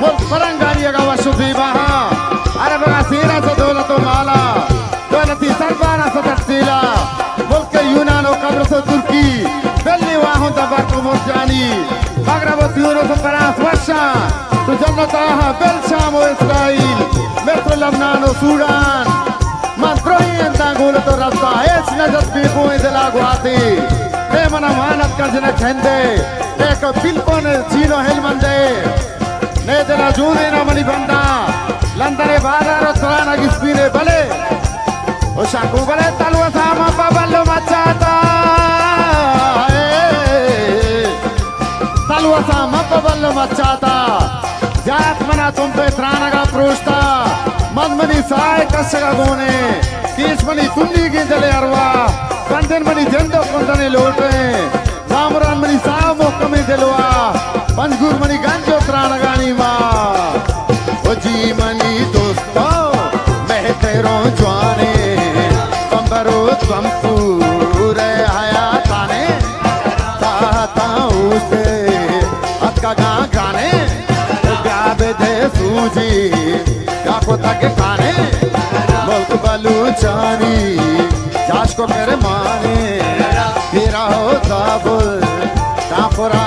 Barangani agawa sufi baha Araba sira sa dawlatu mala Dawlati sarbana sa tarsila Mulk Yunan o qabr sa Turki Belli wahun da barku murjani Maghrab Tiyuro sa paras washa Tu jannataha bel Sham o Israel Metro Lebanon o Sudan Mantrohi enta gulato rasta Es najat bipu idla guati Memana manat kanjina chende Eka pilpone chino helmande Ne della giude na mani banda Landare badaro trana gispire bale O shaku bale talwa sama baballo machata Talwa sama baballo machata Jat mana tum pe trana ga prusta Madmani sai kasga gone Kis mani tunni ge jale arwa Kandan mani jendo kondane lote Samran mani sa mokame delwa Panjgur mani ganjo trana gani ma O ji mani dosto Meh tero jwane Pambaro tvampure hayatane Tahta uste Atka gane Gabe de suji Kako take kane Mulk baluchani Jash ko mere mane Fira ho tabul Tapura